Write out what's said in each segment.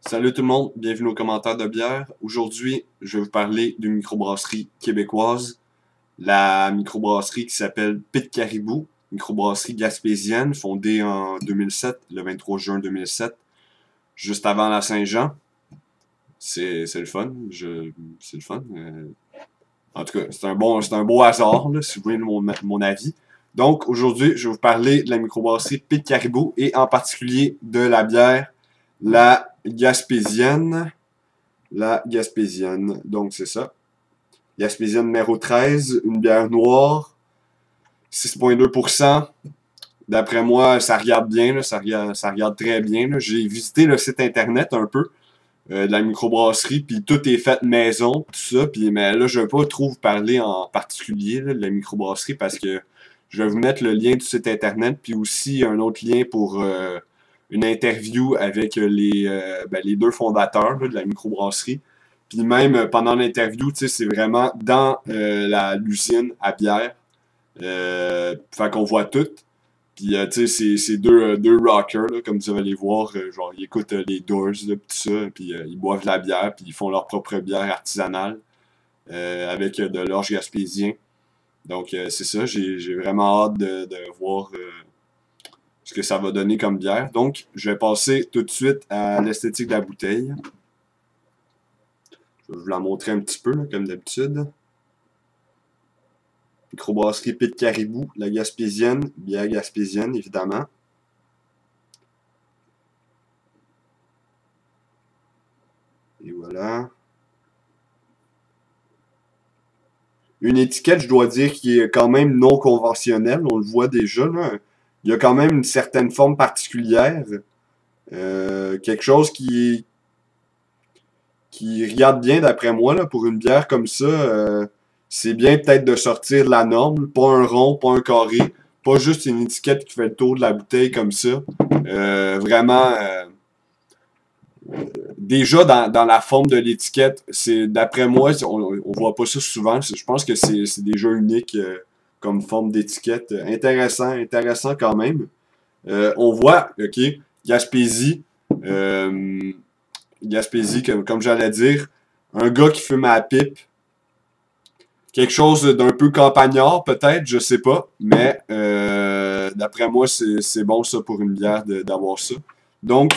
Salut tout le monde, bienvenue aux commentaires de bière. Aujourd'hui, je vais vous parler d'une microbrasserie québécoise, la microbrasserie qui s'appelle Pit Caribou, microbrasserie gaspésienne, fondée en 2007, le 23 juin 2007, juste avant la Saint-Jean. C'est le fun, c'est le fun. En tout cas, c'est un beau hasard, là, si vous voulez mon avis. Donc, aujourd'hui, je vais vous parler de la microbrasserie Pit Caribou et en particulier de la bière, la Gaspésienne. La Gaspésienne. Donc, c'est ça. Gaspésienne numéro 13, une bière noire, 6,2%. D'après moi, ça regarde bien, là, ça regarde très bien. J'ai visité le site internet un peu de la microbrasserie, puis tout est fait maison, tout ça. Puis, mais là, je ne vais pas trop vous parler en particulier là, de la microbrasserie parce que je vais vous mettre le lien du site internet, puis aussi un autre lien pour une interview avec les deux fondateurs là, de la microbrasserie. Puis même pendant l'interview, c'est vraiment dans l'usine à bière. Fait qu'on voit tout. Puis, tu sais, c'est deux rockers, là, comme tu vas les voir. Genre, ils écoutent les Doors, là, pis tout ça. Puis, ils boivent de la bière, puis ils font leur propre bière artisanale avec de l'orge gaspésien. Donc, c'est ça. J'ai vraiment hâte de voir ce que ça va donner comme bière. Donc, je vais passer tout de suite à l'esthétique de la bouteille. Je vais vous la montrer un petit peu, là, comme d'habitude. Microbrasserie Pit Caribou, la gaspésienne, bière gaspésienne, évidemment. Et voilà. Une étiquette, je dois dire, qui est quand même non conventionnelle. On le voit déjà, là. Il y a quand même une certaine forme particulière. Quelque chose qui regarde bien d'après moi, là, pour une bière comme ça. C'est bien peut-être de sortir de la norme. Pas un rond, pas un carré. Pas juste une étiquette qui fait le tour de la bouteille comme ça. Vraiment, déjà dans la forme de l'étiquette, c'est d'après moi, on voit pas ça souvent. Je pense que c'est déjà unique comme forme d'étiquette. Intéressant quand même. On voit, ok, Gaspésie, euh, Gaspésie, comme j'allais dire, un gars qui fume à la pipe, quelque chose d'un peu campagnard peut-être, je sais pas, mais d'après moi, c'est bon ça pour une bière d'avoir ça. Donc,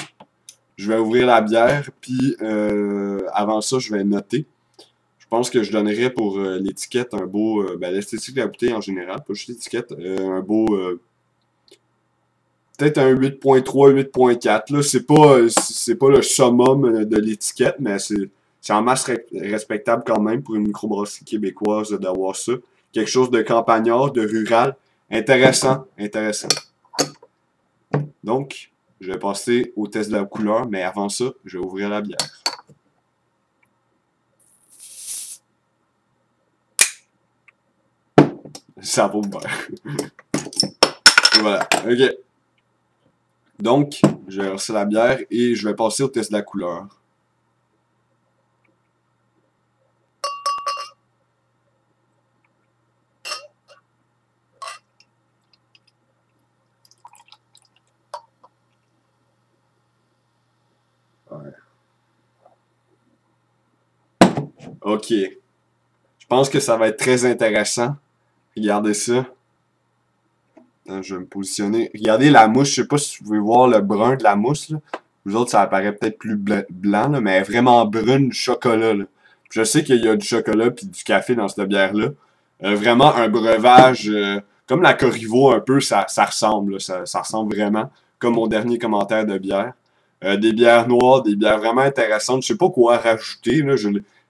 je vais ouvrir la bière, puis avant ça, je vais noter. Je pense que je donnerais pour l'étiquette un beau. L'esthétique de la bouteille en général, pas juste l'étiquette, un beau. Peut-être un 8.3, 8.4. Là, c'est pas le summum de l'étiquette, mais c'est en masse respectable quand même pour une microbrasserie québécoise d'avoir ça. Quelque chose de campagnard, de rural. Intéressant. Donc, je vais passer au test de la couleur, mais avant ça, je vais ouvrir la bière. Ça vaut beurre. Voilà, ok. Donc, je vais verser la bière et je vais passer au test de la couleur. Ouais. Ok. Je pense que ça va être très intéressant. Regardez ça. Attends, je vais me positionner. Regardez la mousse. Je sais pas si vous pouvez voir le brun de la mousse. Là. Vous autres, ça apparaît peut-être plus blanc, là, mais elle est vraiment brune du chocolat. Là. Je sais qu'il y a du chocolat puis du café dans cette bière-là. Vraiment un breuvage comme la Corriveau un peu, ça ressemble. Là. Ça ressemble vraiment comme mon dernier commentaire de bière. Des bières noires, des bières vraiment intéressantes. Je sais pas quoi rajouter. Là.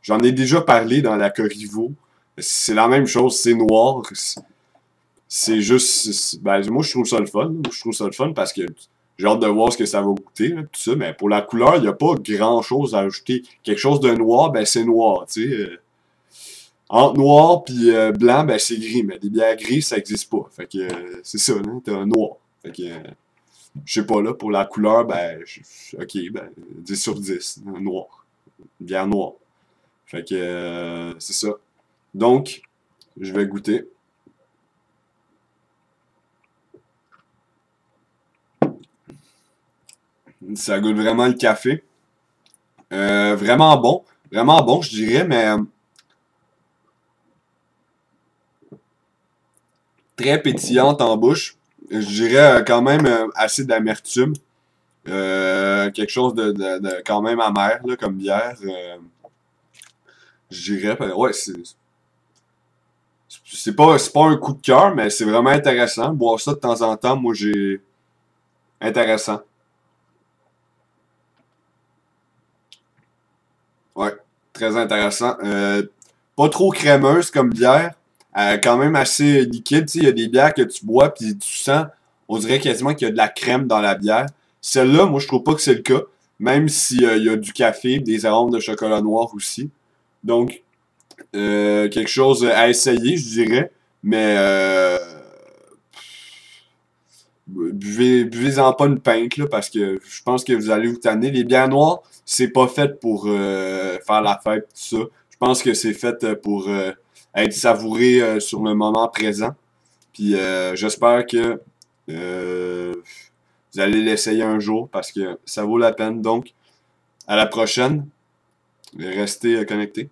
J'en ai déjà parlé dans la Corriveau. C'est la même chose, c'est noir. C'est juste. Ben, moi, je trouve ça le fun. Je trouve ça le fun parce que j'ai hâte de voir ce que ça va goûter, là, tout ça. Mais pour la couleur, il n'y a pas grand chose à ajouter. Quelque chose de noir, ben c'est noir, tu sais. Entre noir puis blanc, ben c'est gris. Mais des bières grises, ça n'existe pas. Fait que c'est ça, là. T'as un noir. Fait que je sais pas, là, pour la couleur, ben, ok, ben, 10 sur 10. Noir. Une bière noire. Fait que c'est ça. Donc, je vais goûter. Ça goûte vraiment le café. vraiment bon, je dirais, mais très pétillante en bouche. Je dirais quand même assez d'amertume. Quelque chose de quand même amer là, comme bière. Je dirais, ouais, c'est pas un coup de cœur, mais c'est vraiment intéressant. Boire ça de temps en temps, moi j'ai intéressant. Ouais, très intéressant. Pas trop crémeuse comme bière, quand même assez liquide. Tu sais, il y a des bières que tu bois puis tu sens, on dirait quasiment qu'il y a de la crème dans la bière. Celle-là, moi je trouve pas que c'est le cas, même s'il y a du café, des arômes de chocolat noir aussi. Donc, quelque chose à essayer, je dirais, mais buvez-en pas une pinte, là, parce que je pense que vous allez vous tanner. Les bières noires, c'est pas fait pour faire la fête, tout ça. Je pense que c'est fait pour être savouré sur le moment présent. Puis j'espère que euh, vous allez l'essayer un jour parce que ça vaut la peine. Donc, à la prochaine. Restez connectés.